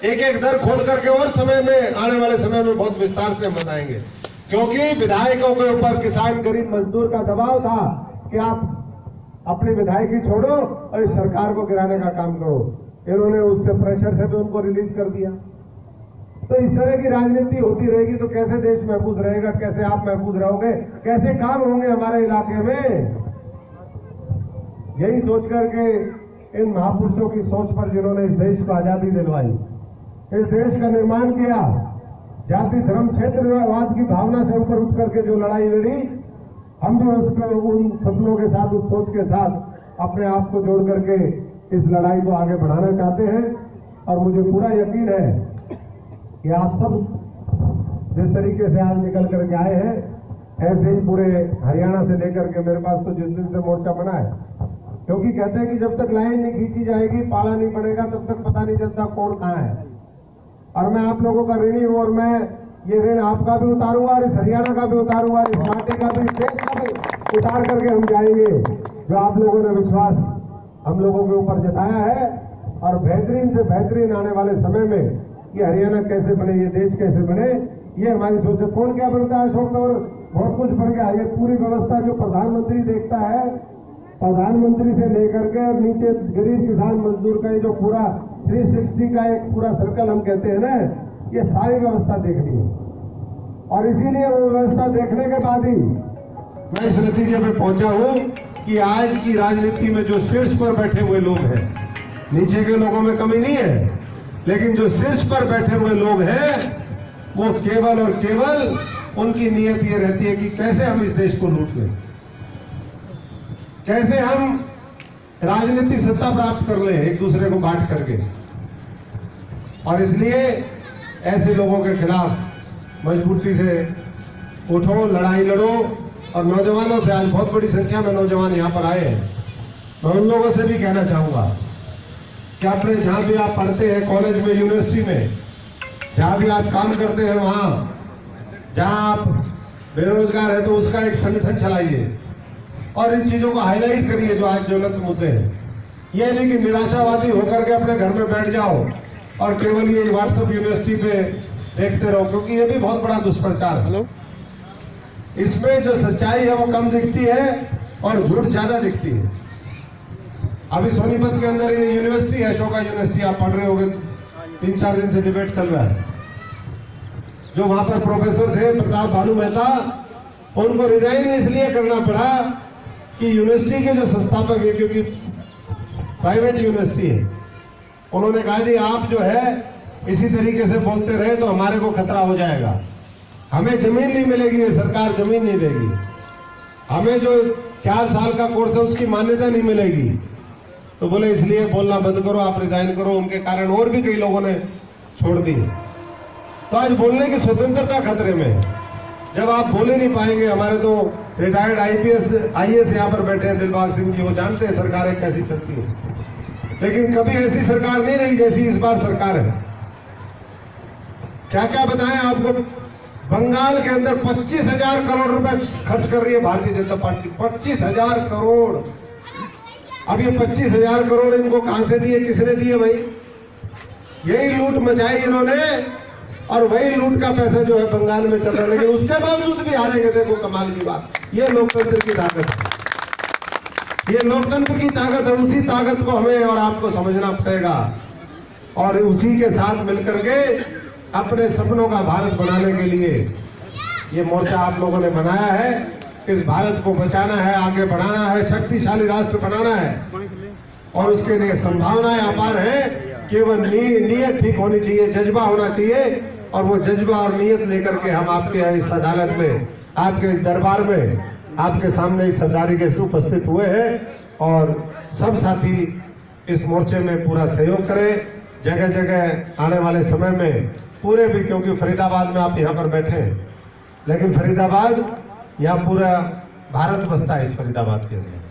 एक एक दर खोल करके और समय में, आने वाले समय में बहुत विस्तार से हम बताएंगे, क्योंकि विधायकों के ऊपर किसान गरीब मजदूर का दबाव था कि आप अपनी विधायकी छोड़ो और इस सरकार को गिराने का काम करो। इन्होंने उससे प्रेशर से भी उनको रिलीज कर दिया। तो इस तरह की राजनीति होती रहेगी तो कैसे देश महफूज रहेगा, कैसे आप महफूज रहोगे, कैसे काम होंगे हमारे इलाके में। यही सोच करके इन महापुरुषों की सोच पर, जिन्होंने इस देश को आजादी दिलवाई, इस देश का निर्माण किया, जाति धर्म क्षेत्रवाद की भावना से ऊपर उठ करके जो लड़ाई लड़ी, हम भी उसको उन सपनों के साथ, उस सोच के साथ अपने आप को जोड़ करके इस लड़ाई को आगे बढ़ाना चाहते हैं। और मुझे पूरा यकीन है कि आप सब जिस तरीके से आज निकल करके आए हैं, ऐसे ही पूरे हरियाणा से लेकर के, मेरे पास तो जिस दिन से मोर्चा बना है, क्योंकि कहते हैं कि जब तक लाइन नहीं खींची जाएगी, पाला नहीं बनेगा, तब तक पता नहीं चलता कौन कहाँ है। और मैं आप लोगों का ऋणी हूं, और मैं ये ऋण आपका भी उतारूंगा और इस हरियाणा का भी उतारूंगा, इस माटी का भी, इस देश का भी उतार करके हम जाएंगे। जो आप लोगों ने विश्वास हम लोगों के ऊपर जताया है, और बेहतरीन से बेहतरीन आने वाले समय में ये हरियाणा कैसे बने, ये देश कैसे बने, ये हमारी सोच है। कौन क्या बनता है अशोक, और बहुत कुछ बन गया। ये पूरी व्यवस्था जो प्रधानमंत्री देखता है, प्रधानमंत्री से लेकर के और नीचे गरीब किसान मजदूर का ये जो पूरा 360 का एक पूरा सर्कल हम कहते हैं ना, ये सारी व्यवस्था देखनी है। और इसीलिए वो व्यवस्था देखने के बाद ही मैं इस नतीजे पे पहुंचा हूं कि आज की राजनीति में जो शीर्ष पर बैठे हुए लोग हैं, नीचे के लोगों में कमी नहीं है, लेकिन जो शीर्ष पर बैठे हुए लोग हैं, वो केवल और केवल उनकी नीयत ये रहती है कि कैसे हम इस देश को लूट लें, कैसे हम राजनीतिक सत्ता प्राप्त कर लें एक दूसरे को बांट करके। और इसलिए ऐसे लोगों के खिलाफ मजबूती से उठो, लड़ाई लड़ो। और नौजवानों से, आज बहुत बड़ी संख्या में नौजवान यहाँ पर आए हैं, मैं उन लोगों से भी कहना चाहूंगा कि अपने जहां भी आप पढ़ते हैं, कॉलेज में, यूनिवर्सिटी में, जहां भी आप काम करते हैं, वहां जहां आप बेरोजगार है, तो उसका एक संगठन चलाइए और इन चीजों को हाईलाइट करिए जो आज ज्वलंत मुद्दे हैं। ये नहीं कि निराशावादी होकर के अपने घर में बैठ जाओ और केवल ये व्हाट्सएप यूनिवर्सिटी पे देखते रहो, क्योंकि ये भी बहुत बड़ा दुष्प्रचार है। इसमें जो सच्चाई है वो कम दिखती है और झूठ ज्यादा दिखती है। अभी सोनीपत के अंदर ये यूनिवर्सिटी है, अशोका यूनिवर्सिटी, आप पढ़ रहे होंगे, 3-4 दिन से डिबेट चल रहा है। जो वहां पर प्रोफेसर थे प्रताप भानु मेहता, उनको रिजाइन इसलिए करना पड़ा कि यूनिवर्सिटी के जो संस्थापक है, क्योंकि प्राइवेट यूनिवर्सिटी है, उन्होंने कहा जी आप जो है इसी तरीके से बोलते रहे तो हमारे को खतरा हो जाएगा, हमें जमीन नहीं मिलेगी, ये सरकार जमीन नहीं देगी, हमें जो 4 साल का कोर्स है उसकी मान्यता नहीं मिलेगी। तो बोले इसलिए बोलना बंद करो, आप रिजाइन करो। उनके कारण और भी कई लोगों ने छोड़ दी। तो आज बोलने की स्वतंत्रता खतरे में है। जब आप बोल ही नहीं पाएंगे, हमारे तो रिटायर्ड IAS यहाँ पर बैठे हैं, दिलबाग सिंह जी, वो जानते हैं सरकारें कैसी चलती है, लेकिन कभी ऐसी सरकार नहीं रही जैसी इस बार सरकार है। क्या क्या बताएं आपको, बंगाल के अंदर 25,000 करोड़ रुपए खर्च कर रही है भारतीय जनता पार्टी, 25,000 करोड़। अब ये 25,000 करोड़ इनको कहां से दिए, किसने दिए भाई? यही लूट मचाई इन्होंने, और वही लूट का पैसा जो है बंगाल में चल रहा है, लेकिन उसके बावजूद भी हारेंगे। देखो कमाल की बात, ये लोकतंत्र की ताकत है, ये लोकतंत्र की ताकत है। उसी ताकत को हमें और आपको समझना पड़ेगा, और उसी के साथ मिलकर के अपने सपनों का भारत बनाने के लिए ये मोर्चा आप लोगों ने बनाया है। इस भारत को बचाना है, आगे बढ़ाना है, शक्तिशाली राष्ट्र बनाना है, और उसके लिए संभावनाएं अपार है। केवल नीयत ठीक होनी चाहिए, जज्बा होना चाहिए, और वो जज्बा और नीयत लेकर के हम आपके इस अदालत में, आपके इस दरबार में, आपके सामने इस तरीके से उपस्थित हुए हैं। और सब साथी इस मोर्चे में पूरा सहयोग करें, जगह जगह आने वाले समय में पूरे भी, क्योंकि फरीदाबाद में आप यहाँ पर बैठे हैं, लेकिन फरीदाबाद यहाँ पूरा भारत बसता है इस फरीदाबाद के अंदर।